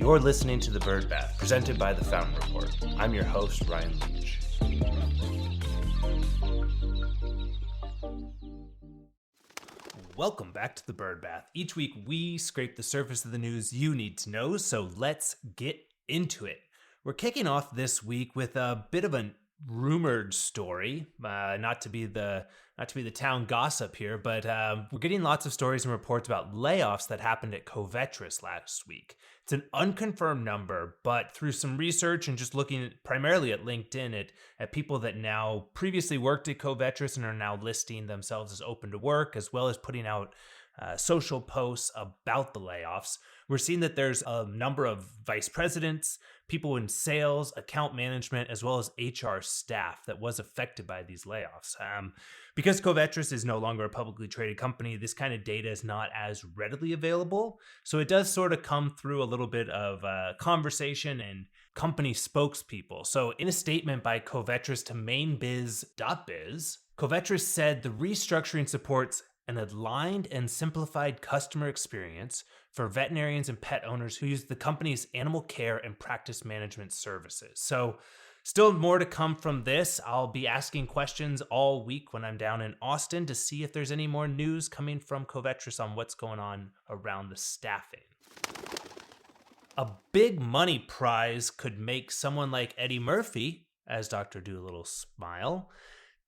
You're listening to The Bird Bath, presented by The Fountain Report. I'm your host, Ryan Leach. Welcome back to The Bird Bath. Each week, we scrape the surface of the news you need to know, so let's get into it. We're kicking off this week with a bit of a rumored story, not to be the town gossip here, but we're getting lots of stories and reports about layoffs that happened at Covetrus last week. It's an unconfirmed number, but through some research and just looking primarily at LinkedIn at people that now previously worked at Covetrus and are now listing themselves as open to work, as well as putting out social posts about the layoffs, we're seeing that there's a number of vice presidents, people in sales, account management, as well as HR staff that was affected by these layoffs. Because Covetrus is no longer a publicly traded company, this kind of data is not as readily available. So it does sort of come through a little bit of conversation and company spokespeople. So in a statement by Covetrus to mainbiz.biz, Covetrus said the restructuring supports an aligned and simplified customer experience for veterinarians and pet owners who use the company's animal care and practice management services. So still more to come from this. I'll be asking questions all week when I'm down in Austin to see if there's any more news coming from Covetrus on what's going on around the staffing. A big money prize could make someone like Eddie Murphy, as Dr. Dolittle, smile.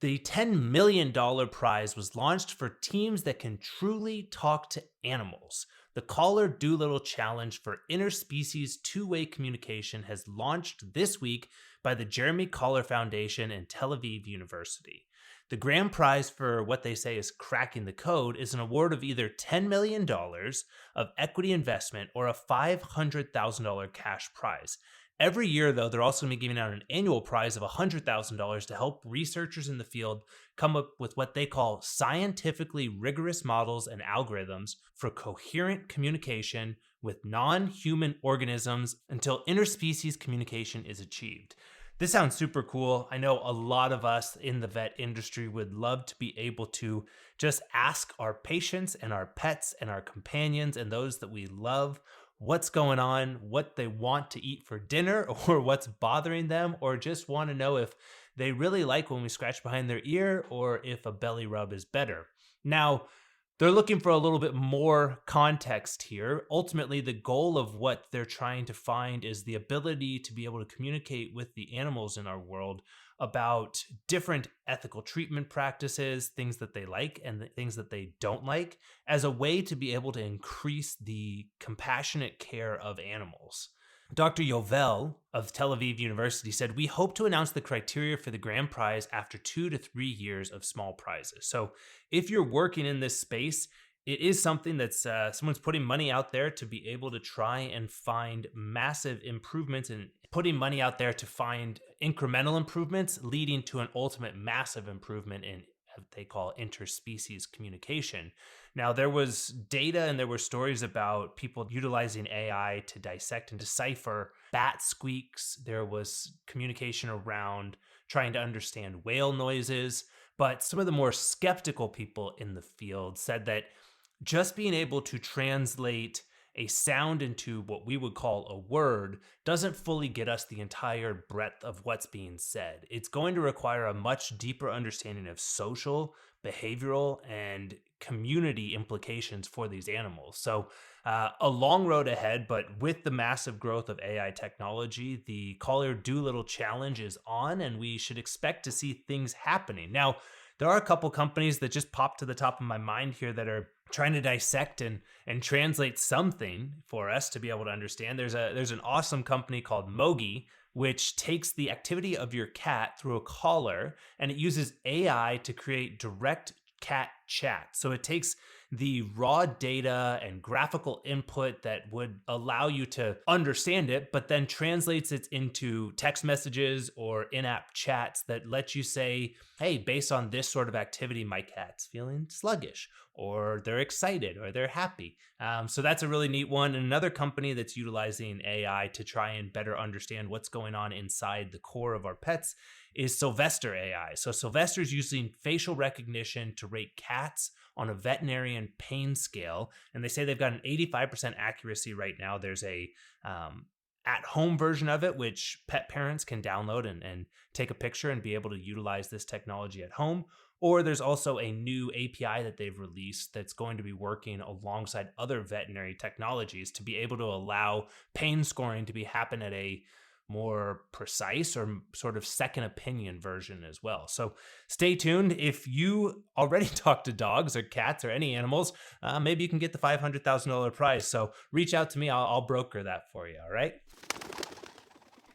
The $10 million prize was launched for teams that can truly talk to animals. The Caller Dolittle Challenge for Interspecies Two-Way Communication has launched this week by the Jeremy Collar Foundation and Tel Aviv University. The grand prize for what they say is cracking the code is an award of either $10 million of equity investment or a $500,000 cash prize. Every year, though, they're also going to be giving out an annual prize of $100,000 to help researchers in the field come up with what they call scientifically rigorous models and algorithms for coherent communication with non-human organisms until interspecies communication is achieved. This sounds super cool. I know a lot of us in the vet industry would love to be able to just ask our patients and our pets and our companions and those that we love what's going on, what they want to eat for dinner, or what's bothering them, or just want to know if they really like when we scratch behind their ear or if a belly rub is better. Now, they're looking for a little bit more context here. Ultimately, the goal of what they're trying to find is the ability to be able to communicate with the animals in our world about different ethical treatment practices, things that they like and the things that they don't like, as a way to be able to increase the compassionate care of animals. Dr. Yovel of Tel Aviv University said, "We hope to announce the criteria for the grand prize after 2 to 3 years of small prizes." So if you're working in this space, it is something that's someone's putting money out there to be able to try and find massive improvements and putting money out there to find incremental improvements leading to an ultimate massive improvement in what they call interspecies communication. Now, there was data and there were stories about people utilizing AI to dissect and decipher bat squeaks. There was communication around trying to understand whale noises. But some of the more skeptical people in the field said that just being able to translate a sound into what we would call a word doesn't fully get us the entire breadth of what's being said. It's going to require a much deeper understanding of social, behavioral, and community implications for these animals. So a long road ahead, but with the massive growth of AI technology, the Caller Dolittle Challenge is on, and we should expect to see things happening. Now, there are a couple companies that just pop to the top of my mind here that are trying to dissect and translate something for us to be able to understand. There's an awesome company called Mogi, which takes the activity of your cat through a collar, and it uses AI to create direct cat chat. So it takes the raw data and graphical input that would allow you to understand it, but then translates it into text messages or in-app chats that let you say, hey, based on this sort of activity, my cat's feeling sluggish. or they're excited, or they're happy. So that's a really neat one. And another company that's utilizing AI to try and better understand what's going on inside the core of our pets is Sylvester AI. So Sylvester's using facial recognition to rate cats on a veterinarian pain scale, and they say they've got an 85% accuracy right now. There's a at-home version of it, which pet parents can download and take a picture and be able to utilize this technology at home. Or there's also a new API that they've released that's going to be working alongside other veterinary technologies to be able to allow pain scoring to be happen at a more precise or sort of second opinion version as well. So stay tuned. If you already talk to dogs or cats or any animals, maybe you can get the $500,000 prize. So reach out to me. I'll broker that for you. All right.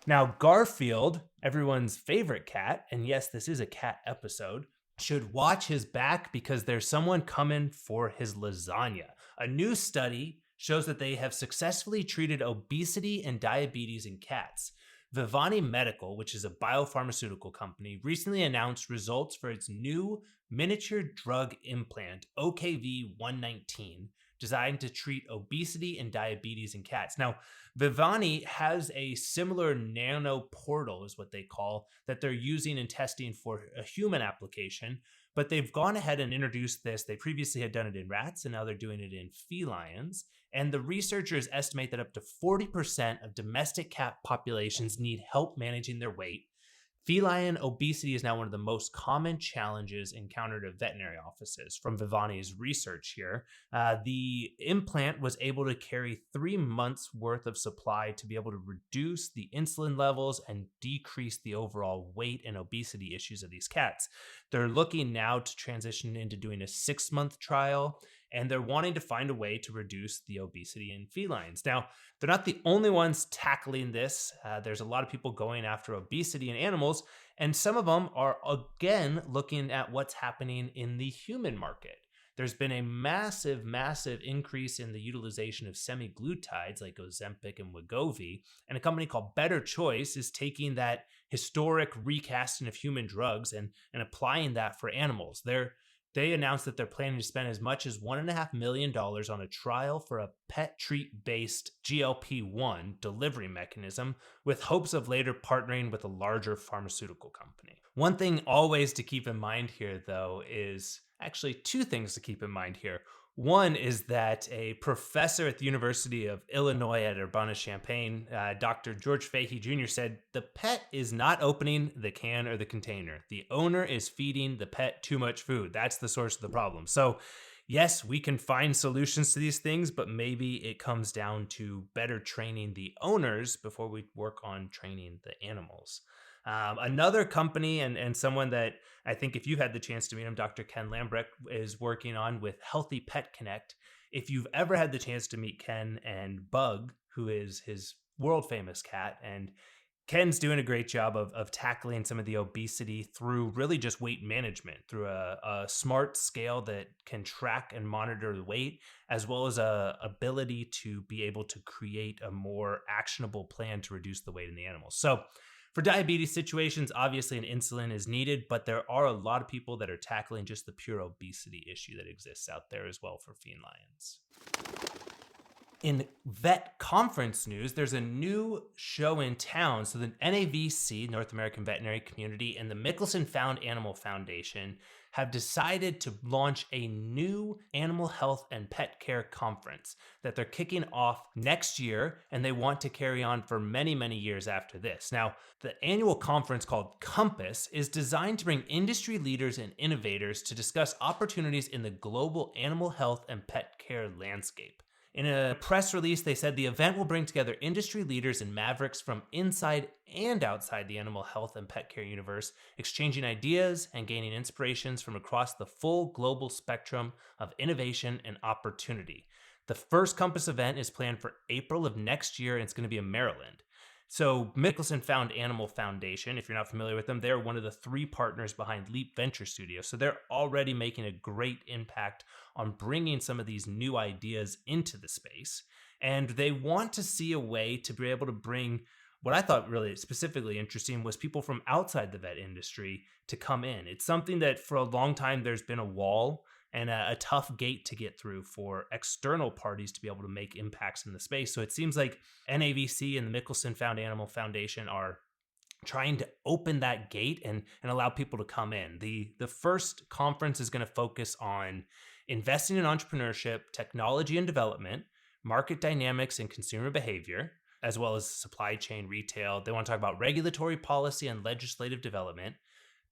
Now, Garfield, everyone's favorite cat, and yes, this is a cat episode, should watch his back because there's someone coming for his lasagna. A new study shows that they have successfully treated obesity and diabetes in cats. Vivani Medical, which is a biopharmaceutical company, recently announced results for its new miniature drug implant, OKV-119, designed to treat obesity and diabetes in cats. Now, Vivani has a similar nano portal, is what they call, that they're using and testing for a human application, but they've gone ahead and introduced this. They previously had done it in rats, and now they're doing it in felines. And the researchers estimate that up to 40% of domestic cat populations need help managing their weight. Feline obesity is now one of the most common challenges encountered at veterinary offices. From Vivani's research here, the implant was able to carry 3 months worth of supply to be able to reduce the insulin levels and decrease the overall weight and obesity issues of these cats. They're looking now to transition into doing a 6-month trial, and they're wanting to find a way to reduce the obesity in felines. Now, they're not the only ones tackling this. There's a lot of people going after obesity in animals, and some of them are, again, looking at what's happening in the human market. There's been a massive, massive increase in the utilization of semaglutides like Ozempic and Wegovy, and a company called Better Choice is taking that historic recasting of human drugs and applying that for animals. They announced that they're planning to spend as much as $1.5 million on a trial for a pet treat-based GLP-1 delivery mechanism, with hopes of later partnering with a larger pharmaceutical company. One thing always to keep in mind here, though, is actually two things to keep in mind here. One is that a professor at the University of Illinois at Urbana-Champaign, Dr. George Fahey Jr., said the pet is not opening the can or the container. The owner is feeding the pet too much food. That's the source of the problem. So yes, we can find solutions to these things, but maybe it comes down to better training the owners before we work on training the animals. Another company and someone that I think if you've had the chance to meet him, Dr. Ken Lambrecht, is working on with Healthy Pet Connect. If you've ever had the chance to meet Ken and Bug, who is his world famous cat, and Ken's doing a great job of tackling some of the obesity through really just weight management, through a smart scale that can track and monitor the weight, as well as a ability to be able to create a more actionable plan to reduce the weight in the animals. So for diabetes situations, obviously an insulin is needed, but there are a lot of people that are tackling just the pure obesity issue that exists out there as well for felines. In vet conference news, there's a new show in town. So the NAVC, North American Veterinary Community, and the Michelson Found Animal Foundation have decided to launch a new animal health and pet care conference that they're kicking off next year, and they want to carry on for many, many years after this. Now, the annual conference called Compass is designed to bring industry leaders and innovators to discuss opportunities in the global animal health and pet care landscape. In a press release, they said the event will bring together industry leaders and mavericks from inside and outside the animal health and pet care universe, exchanging ideas and gaining inspirations from across the full global spectrum of innovation and opportunity. The first Compass event is planned for April of next year, and it's going to be in Maryland. So Michelson Found Animal Foundation, if you're not familiar with them, they're one of the 3 partners behind Leap Venture Studio. So they're already making a great impact on bringing some of these new ideas into the space. And they want to see a way to be able to bring what I thought really specifically interesting was people from outside the vet industry to come in. It's something that for a long time there's been a wall and a tough gate to get through for external parties to be able to make impacts in the space. So it seems like NAVC and the Michelson Animal Foundation are trying to open that gate and allow people to come in. The first conference is going to focus on investing in entrepreneurship, technology and development, market dynamics and consumer behavior, as well as supply chain retail. They want to talk about regulatory policy and legislative development,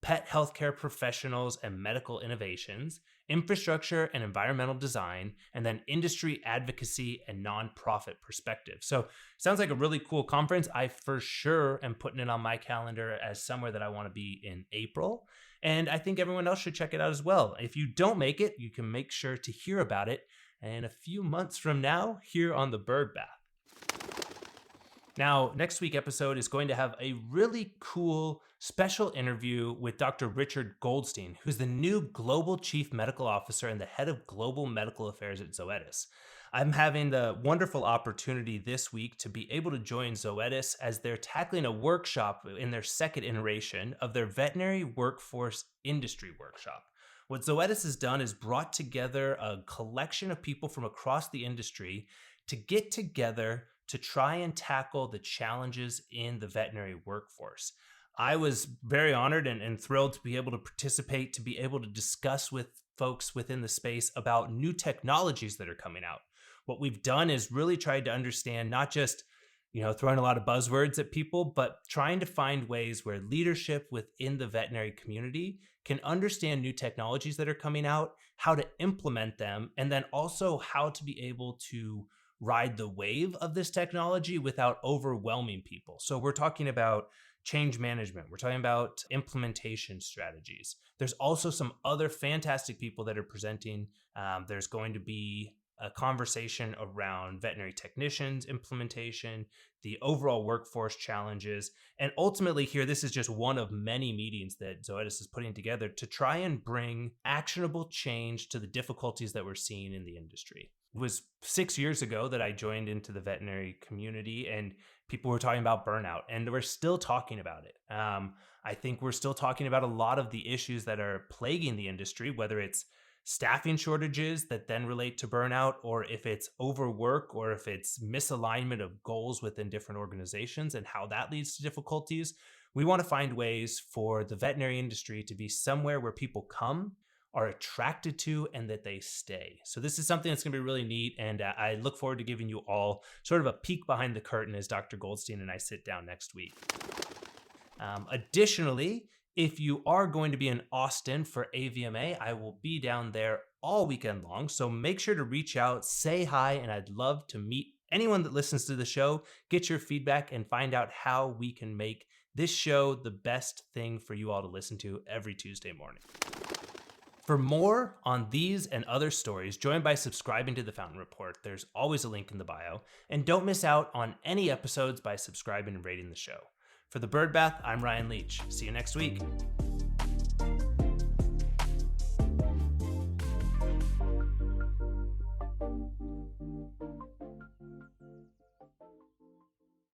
pet healthcare professionals and medical innovations, infrastructure and environmental design, and then industry advocacy and nonprofit perspective. So sounds like a really cool conference. I for sure am putting it on my calendar as somewhere that I want to be in April. And I think everyone else should check it out as well. If you don't make it, you can make sure to hear about it in a few months from now here on the Bird Bath. Now, next week's episode is going to have a really cool special interview with Dr. Richard Goldstein, who's the new Global Chief Medical Officer and the head of Global Medical Affairs at Zoetis. I'm having the wonderful opportunity this week to be able to join Zoetis as they're tackling a workshop in their second iteration of their Veterinary Workforce Industry Workshop. What Zoetis has done is brought together a collection of people from across the industry to get together to try and tackle the challenges in the veterinary workforce. I was very honored and thrilled to be able to participate, to be able to discuss with folks within the space about new technologies that are coming out. What we've done is really tried to understand not just, throwing a lot of buzzwords at people, but trying to find ways where leadership within the veterinary community can understand new technologies that are coming out, how to implement them, and then also how to be able to ride the wave of this technology without overwhelming people. So we're talking about change management. We're talking about implementation strategies. There's also some other fantastic people that are presenting. There's going to be a conversation around veterinary technicians, implementation, the overall workforce challenges. And ultimately here, this is just one of many meetings that Zoetis is putting together to try and bring actionable change to the difficulties that we're seeing in the industry. It was 6 years ago that I joined into the veterinary community, and people were talking about burnout, and we're still talking about it. I think we're still talking about a lot of the issues that are plaguing the industry, whether it's staffing shortages that then relate to burnout, or if it's overwork, or if it's misalignment of goals within different organizations and how that leads to difficulties. We want to find ways for the veterinary industry to be somewhere where people come, are attracted to, and that they stay. So this is something that's going to be really neat, and I look forward to giving you all sort of a peek behind the curtain as Dr. Goldstein and I sit down next week. Additionally, if you are going to be in Austin for AVMA, I will be down there all weekend long, so make sure to reach out, say hi, and I'd love to meet anyone that listens to the show, get your feedback, and find out how we can make this show the best thing for you all to listen to every Tuesday morning. For more on these and other stories, join by subscribing to The Fountain Report. There's always a link in the bio. And don't miss out on any episodes by subscribing and rating the show. For the Bird Bath, I'm Ryan Leach. See you next week.